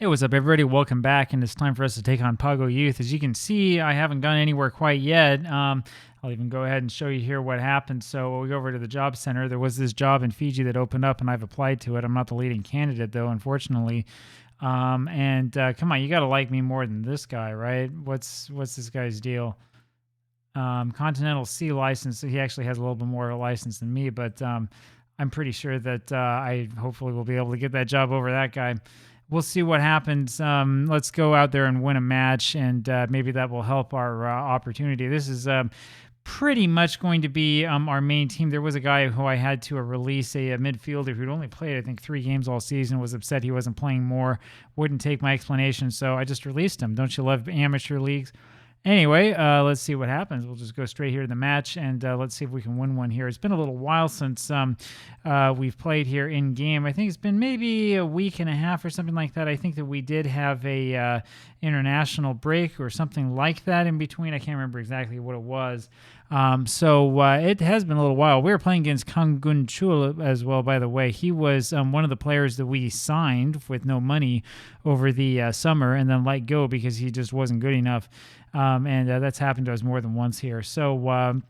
Hey, what's up, everybody? Welcome back, and it's time for us to take on Pago Youth. As you can see, I haven't gone anywhere quite yet. I'll even go ahead and show you here what happened. So we go over to the job center. There was this job in Fiji that opened up, and I've applied to it. I'm not the leading candidate, though, unfortunately. Come on, you got to like me more than this guy, right? What's this guy's deal? Continental C license. So he actually has a little bit more of a license than me, but I'm pretty sure that I hopefully will be able to get that job over that guy. We'll see what happens. Let's go out there and win a match, and maybe that will help our opportunity. This is pretty much going to be our main team. There was a guy who I had to release, a midfielder who'd only played, I think, 3 games all season, was upset he wasn't playing more, wouldn't take my explanation, so I just released him. Don't you love amateur leagues? Anyway, let's see what happens. We'll just go straight here to the match, and let's see if we can win one here. It's been a little while since we've played here in game. I think it's been maybe a week and a half or something like that. I think that we did have a international break or something like that in between. I can't remember exactly what it was. It has been a little while. We were playing against Kangun Chul as well, by the way. He was one of the players that we signed with no money over the summer and then let go because he just wasn't good enough. That's happened to us more than once here. So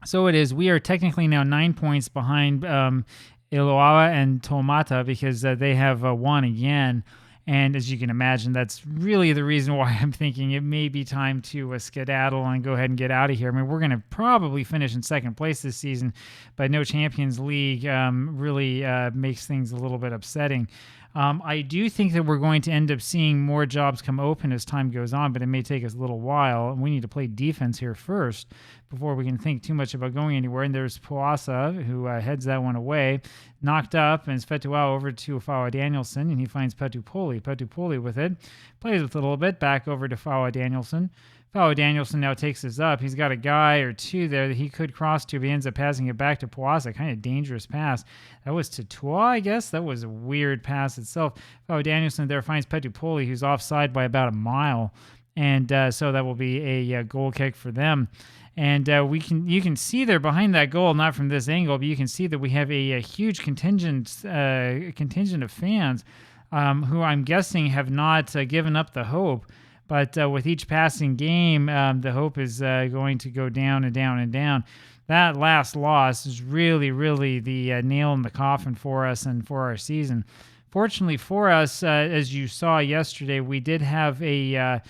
it is. We are technically now 9 points behind Iloawa and Tomata because they have won again. And as you can imagine, that's really the reason why I'm thinking it may be time to skedaddle and go ahead and get out of here. I mean, we're going to probably finish in second place this season, but no Champions League really makes things a little bit upsetting. I do think that we're going to end up seeing more jobs come open as time goes on, but it may take us a little while. And we need to play defense here first before we can think too much about going anywhere. And there's Poasa, who heads that one away, knocked up, and it's Fetuau over to Fawa Danielson, and he finds Petupoli. Petupoli with it, plays with it a little bit, back over to Fawa Danielson. Fawa Danielson now takes this up. He's got a guy or two there that he could cross to, but he ends up passing it back to Poasa. Kind of dangerous pass. That was to Tua, I guess. That was a weird pass itself. Fawa Danielson there finds Petupoli, who's offside by about a mile. And so that will be a goal kick for them. And you can see there behind that goal, not from this angle, but you can see that we have a huge contingent of fans who I'm guessing have not given up the hope. But with each passing game, the hope is going to go down and down and down. That last loss is really, really the nail in the coffin for us and for our season. Fortunately for us, as you saw yesterday, we did have a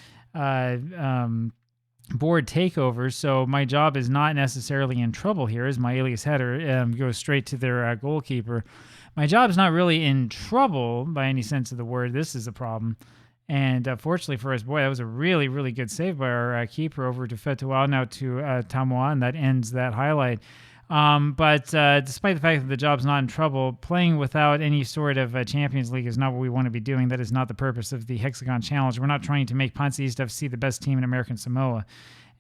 board takeover, so my job is not necessarily in trouble here as my alias header goes straight to their goalkeeper. My job is not really in trouble by any sense of the word. This is a problem. And fortunately for us, boy, that was a really, really good save by our keeper over to Fetuau, now to Tamoa, and that ends that highlight. But despite the fact that the job's not in trouble, playing without any sort of Champions League is not what we want to be doing. That is not the purpose of the Hexagon Challenge. We're not trying to make PanSa East FC the best team in American Samoa.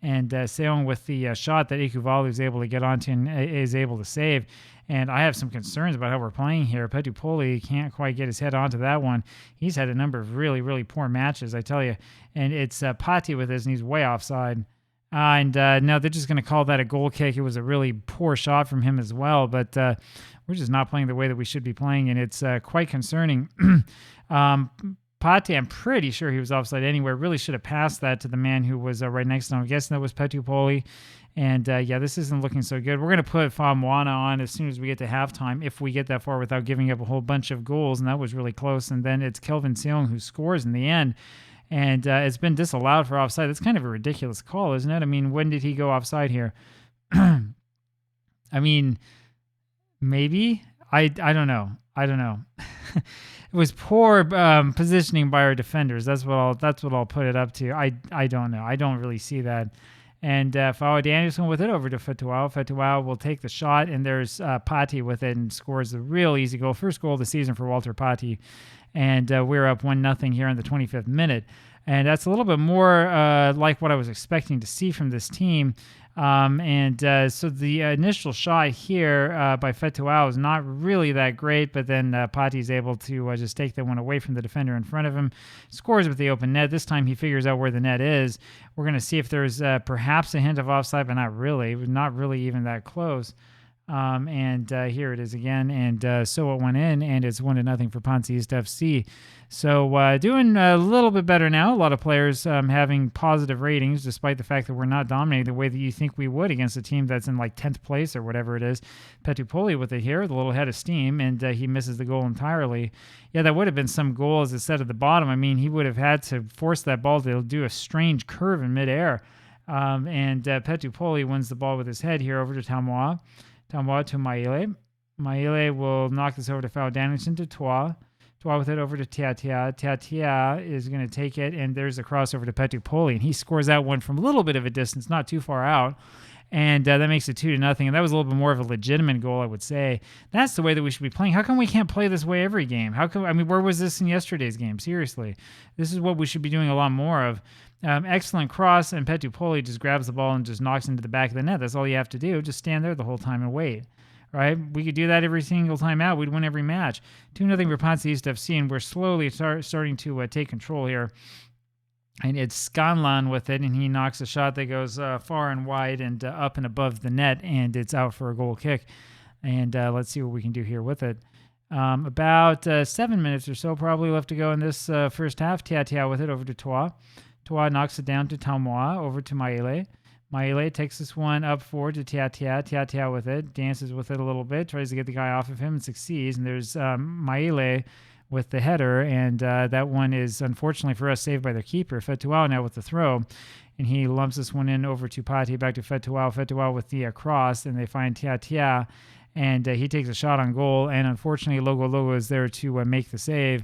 And Seong with the shot that Ikuvalu is able to get onto and is able to save. And I have some concerns about how we're playing here. Petupoli can't quite get his head onto that one. He's had a number of really, really poor matches, I tell you. And it's Pati with this, and he's way offside. Now they're just going to call that a goal kick. It was a really poor shot from him as well, but we're just not playing the way that we should be playing, and it's quite concerning. Pate, I'm pretty sure he was offside anyway. Really should have passed that to the man who was right next to him. I'm guessing that was Petupoli. And this isn't looking so good. We're going to put Famuana on as soon as we get to halftime, if we get that far without giving up a whole bunch of goals, and that was really close. And then it's Kelvin Seong who scores in the end. And it's been disallowed for offside. That's kind of a ridiculous call, isn't it? I mean, when did he go offside here? I mean, maybe? I don't know. It was poor positioning by our defenders. That's what I'll put it up to. I don't know. I don't really see that. And Fawa Danielson with it over to Fetuau. Fetuau will take the shot, and there's Pati with it and scores the real easy goal. First goal of the season for Walter Pati. And we're up 1-0 here in the 25th minute. And that's a little bit more like what I was expecting to see from this team. So the initial shot here by Fetuau is not really that great, but then Pati's able to just take that one away from the defender in front of him, scores with the open net. This time he figures out where the net is. We're going to see if there's perhaps a hint of offside, but not really even that close. And here it is again. And so it went in, and it's 1-0 for PanSa East FC. So doing a little bit better now. A lot of players having positive ratings, despite the fact that we're not dominating the way that you think we would against a team that's in like 10th place or whatever it is. Petupoli with it here, the little head of steam, and he misses the goal entirely. Yeah, that would have been some goal, as it said at the bottom. I mean, he would have had to force that ball to do a strange curve in midair. And Petupoli wins the ball with his head here over to Tamoa. Tamoa to Maile. Maile will knock this over to Fao Danielson to Toa. Toa with it over to Tiatia. Tiatia is going to take it, and there's a crossover to Petupoli, and he scores that one from a little bit of a distance, not too far out. And that makes it 2-0, and that was a little bit more of a legitimate goal, I would say. That's the way that we should be playing. How come we can't play this way every game? How come? I mean, where was this in yesterday's game? Seriously, this is what we should be doing a lot more of. Excellent cross, and Petupoli just grabs the ball and just knocks into the back of the net. That's all you have to do. Just stand there the whole time and wait. Right? We could do that every single time out. We'd win every match. 2-0 for PanSa East FC, and we're slowly starting to take control here. And it's Scanlan with it, and he knocks a shot that goes far and wide and up and above the net, and it's out for a goal kick. And let's see what we can do here with it. About 7 minutes or so probably left to go in this first half. Tiatia with it over to Toa. Toa knocks it down to Tamoa, over to Maile. Maile takes this one up forward to Tiatia. Tiatia with it, dances with it a little bit, tries to get the guy off of him and succeeds. And there's Maile with the header, and that one is, unfortunately for us, saved by their keeper. Fetuao now with the throw, and he lumps this one in over to Pati, back to Fetuao. Fetuao with the cross, and they find Tiatia, and he takes a shot on goal, and unfortunately Logo is there to make the save.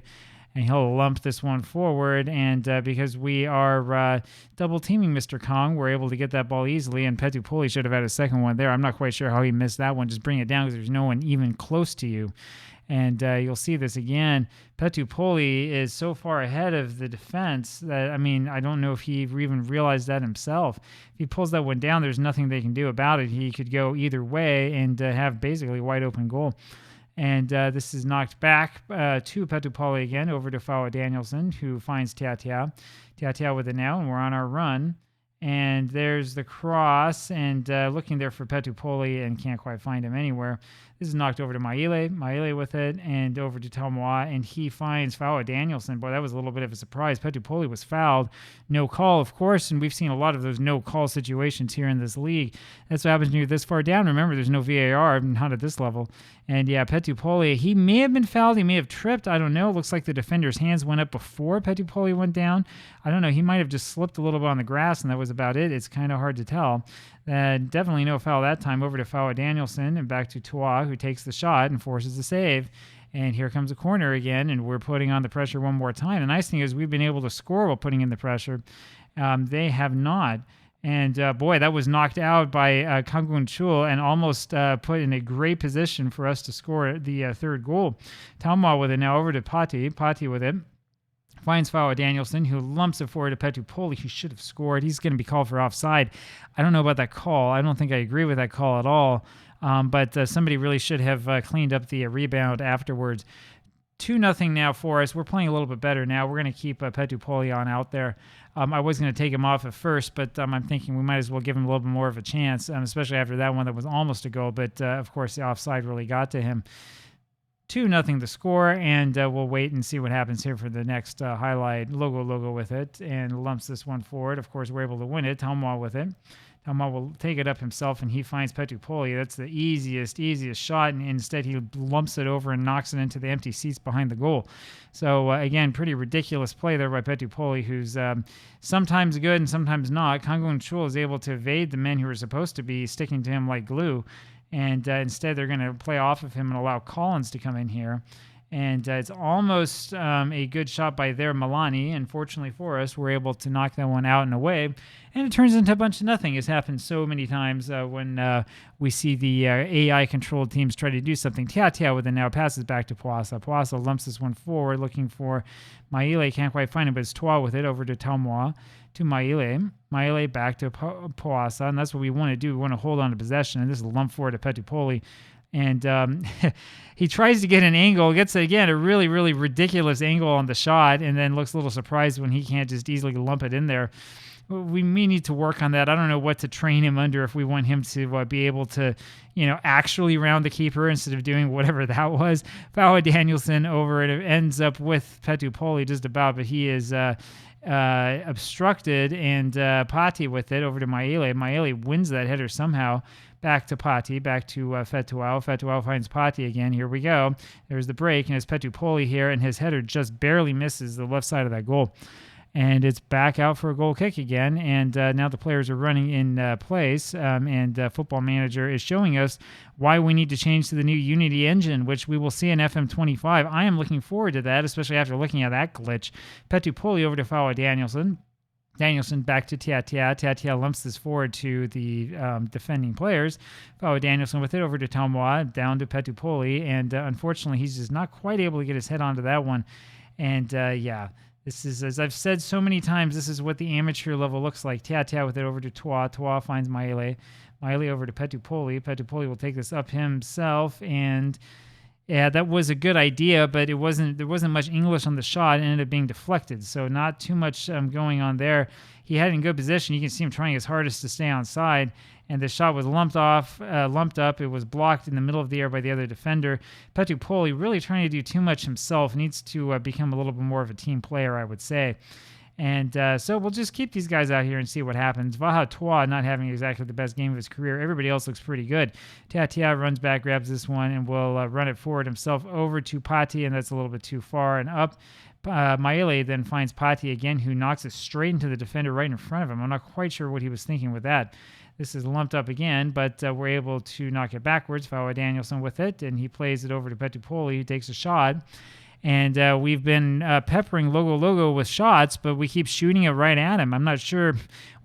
And he'll lump this one forward, and because we are double-teaming Mr. Kong, we're able to get that ball easily, and Petupoli should have had a second one there. I'm not quite sure how he missed that one. Just bring it down because there's no one even close to you. And you'll see this again. Petupoli is so far ahead of the defense that, I mean, I don't know if he even realized that himself. If he pulls that one down, there's nothing they can do about it. He could go either way and have basically a wide-open goal. And this is knocked back to Petupoli again, over to Fao Danielson, who finds Tiatia. Tiatia with it now, and we're on our run. And there's the cross, and looking there for Petupoli and can't quite find him anywhere. This is knocked over to Maile. Maile with it, and over to Tamoa, and he finds Fao Danielson. Boy, that was a little bit of a surprise. Petupoli was fouled. No call, of course, and we've seen a lot of those no-call situations here in this league. That's what happens when you're this far down. Remember, there's no VAR, not at this level. And yeah, Petupoli, he may have been fouled. He may have tripped. I don't know. Looks like the defender's hands went up before Petupoli went down. I don't know. He might have just slipped a little bit on the grass, and that was about it. It's kind of hard to tell. Definitely no foul that time. Over to Fao Danielson and back to Toa, who takes the shot and forces the save. And here comes a corner again, and we're putting on the pressure one more time. The nice thing is we've been able to score while putting in the pressure. They have not. And boy, that was knocked out by Kangun Chul and almost put in a great position for us to score the third goal. Tauma with it now over to Pati. Pati with it. Finds Fao Danielson, who lumps it forward to Petupoli, who should have scored. He's going to be called for offside. I don't know about that call. I don't think I agree with that call at all. But somebody really should have cleaned up the rebound afterwards. 2-0 now for us. We're playing a little bit better now. We're going to keep Petupoli on out there. I was going to take him off at first, but I'm thinking we might as well give him a little bit more of a chance, especially after that one that was almost a goal. But, of course, the offside really got to him. 2-0 the score, and we'll wait and see what happens here for the next highlight. Logo with it, and lumps this one forward. Of course, we're able to win it. Talma with it. Talma will take it up himself, and he finds Petupoli. That's the easiest shot, and instead he lumps it over and knocks it into the empty seats behind the goal. So, again, pretty ridiculous play there by Petupoli, who's sometimes good and sometimes not. Kangun Chul is able to evade the men who are supposed to be sticking to him like glue. And instead, they're going to play off of him and allow Collins to come in here. And it's almost a good shot by their Milani. And fortunately for us, we're able to knock that one out and away. And it turns into a bunch of nothing. It's happened so many times when we see the AI-controlled teams try to do something. Tia with it now passes back to Puasa. Puasa lumps this one forward, looking for Maile. Can't quite find it, but it's Toa with it over to Tamoa. To Maile. Maile back to Puasa, and that's what we want to do. We want to hold on to possession, and this is a lump forward to Petupoli. And he tries to get an angle, gets, again, a really, really ridiculous angle on the shot, and then looks a little surprised when he can't just easily lump it in there. we may need to work on that. I don't know what to train him under if we want him to be able to, actually round the keeper instead of doing whatever that was. Pago Danielson over it ends up with Petupoli just about, but he is obstructed, and Pati with it over to Maele. Maele wins that header somehow. Back to Pati, back to Fetuau. Fetuau finds Pati again. Here we go. There's the break, and it's Petupoli here, and his header just barely misses the left side of that goal. And it's back out for a goal kick again, and now the players are running in place, and Football Manager is showing us why we need to change to the new Unity engine, which we will see in FM25. I am looking forward to that, especially after looking at that glitch. Petupoli over to Pago Danielson. Danielson back to Tiatia. Tiatia lumps this forward to the defending players. Pago Danielson with it over to Tomoa, down to Petupoli, and unfortunately he's just not quite able to get his head onto that one. And this is, as I've said so many times, this is what the amateur level looks like. Tiatia with it over to Toa. Toa finds Maele. Maele over to Petupoli. Petupoli will take this up himself, and yeah, that was a good idea, but there wasn't much English on the shot. It ended up being deflected, so not too much going on there. He had it in good position. You can see him trying his hardest to stay onside, and the shot was lumped up. It was blocked in the middle of the air by the other defender. Petupoli really trying to do too much himself. Needs to become a little bit more of a team player, I would say. And so we'll just keep these guys out here and see what happens. Vaha Toa not having exactly the best game of his career. Everybody else looks pretty good. Tiatia runs back, grabs this one, and will run it forward himself over to Pati, and that's a little bit too far and up. Maele then finds Pati again, who knocks it straight into the defender right in front of him. I'm not quite sure what he was thinking with that. This is lumped up again, but we're able to knock it backwards. Pago Danielson with it, and he plays it over to Petupoli, who takes a shot. And we've been peppering Logo with shots, but we keep shooting it right at him. I'm not sure.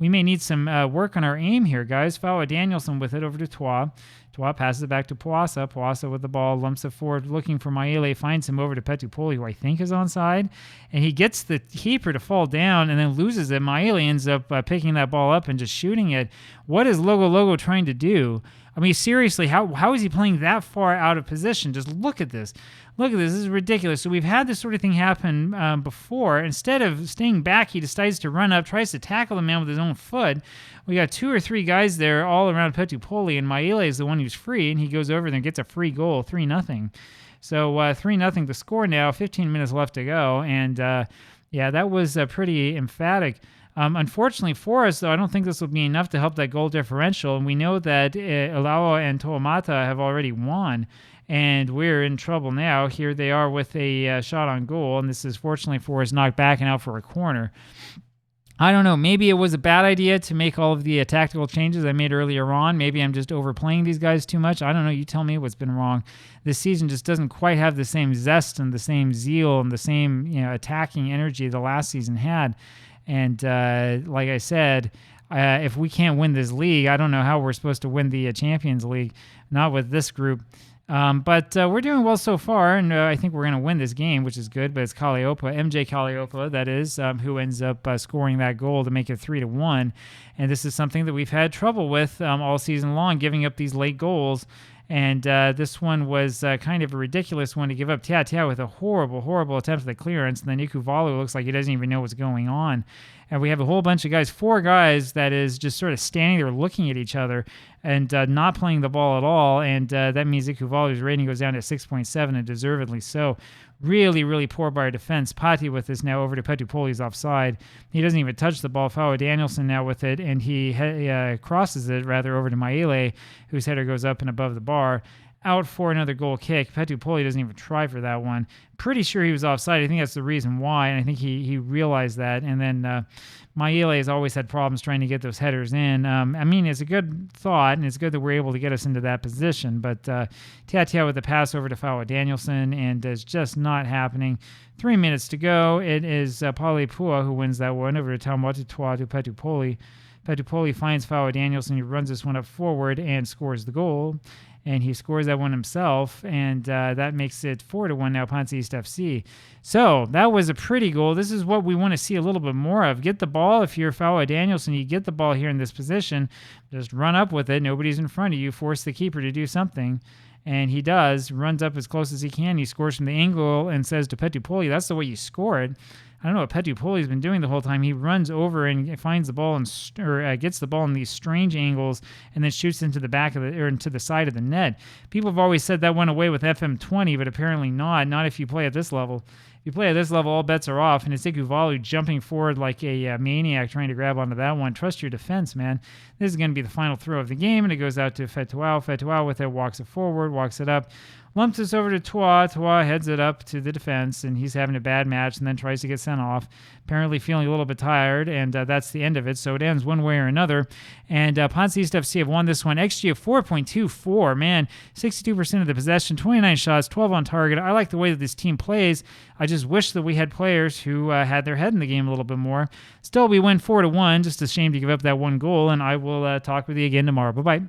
We may need some work on our aim here, guys. Pago Danielson with it over to Toa. Toa passes it back to Puasa. Puasa with the ball, lumps it forward, looking for Maele, finds him over to Petupoli, who I think is onside. And he gets the keeper to fall down and then loses it. Maele ends up picking that ball up and just shooting it. What is Logo trying to do? I mean, seriously, how is he playing that far out of position? Just look at this. Look at this. This is ridiculous. So we've had this sort of thing happen before. Instead of staying back, he decides to run up, tries to tackle the man with his own foot. We got 2 or 3 guys there all around Petupoli, and Maele is the one who's free, and he goes over there and gets a free goal, 3-0. So 3-0 the score now, 15 minutes left to go, and that was pretty emphatic. Unfortunately for us, though, I don't think this will be enough to help that goal differential. And we know that Ilawa and Toomata have already won, and we're in trouble now. Here they are with a shot on goal, and this is fortunately for us knocked back and out for a corner. I don't know. Maybe it was a bad idea to make all of the tactical changes I made earlier on. Maybe I'm just overplaying these guys too much. I don't know. You tell me what's been wrong. This season just doesn't quite have the same zest and the same zeal and the same attacking energy the last season had. And like I said, if we can't win this league, I don't know how we're supposed to win the Champions League, not with this group. But we're doing well so far, and I think we're going to win this game, which is good. But it's Kalliopa, MJ Kalliopa, that is, who ends up scoring that goal to make it 3-1. And this is something that we've had trouble with all season long, giving up these late goals. And this one was kind of a ridiculous one to give up. Tiatia with a horrible attempt at the clearance. And then Ikuvalu looks like he doesn't even know what's going on. And we have a whole bunch of guys, 4 guys, that is just sort of standing there looking at each other and not playing the ball at all. And that means Ikuvalu's rating goes down to 6.7, and deservedly so. Really poor by our defense. Pati with this now over to Petupoli's offside. He doesn't even touch the ball. Pago Danielson now with it, and he crosses it rather over to Maele, whose header goes up and above the bar. Out for another goal kick. Petupoli doesn't even try for that one. Pretty sure he was offside. I think that's the reason why, and I think he realized that. And then Maele has always had problems trying to get those headers in. I mean, it's a good thought, and it's good that we're able to get us into that position. But Tiatia with the pass over to Pago Danielson, and it's just not happening. 3 minutes to go. It is Palepua who wins that one over to Taumatutua to Petupoli. Petupoli finds Pago Danielson. He runs this one up forward and scores the goal. And he scores that one himself, and that makes it 4-1 now, PanSa East FC. So that was a pretty goal. This is what we want to see a little bit more of. Get the ball. If you're Pago Danielson, you get the ball here in this position. Just run up with it. Nobody's in front of you. Force the keeper to do something. And he does, runs up as close as he can. He scores from the angle and says to Petupoli, that's the way you score it. I don't know what Petupoli's been doing the whole time. He runs over and finds the ball gets the ball in these strange angles and then shoots into the back of into the side of the net. People have always said that went away with FM20, but apparently not if you play at this level. If you play at this level, all bets are off. And it's Ikuvalu jumping forward like a maniac trying to grab onto that one. Trust your defense, man. This is going to be the final throw of the game, and it goes out to Fetuau. Fetuau with it walks it forward, walks it up, lumps this over to Tua. Tua heads it up to the defense, and he's having a bad match and then tries to get sent off, apparently feeling a little bit tired, and that's the end of it. So it ends one way or another. And PanSa East FC have won this one. XG of 4.24. Man, 62% of the possession, 29 shots, 12 on target. I like the way that this team plays. I just wish that we had players who had their head in the game a little bit more. Still, we win 4-1. Just a shame to give up that one goal, and I will talk with you again tomorrow. Bye-bye.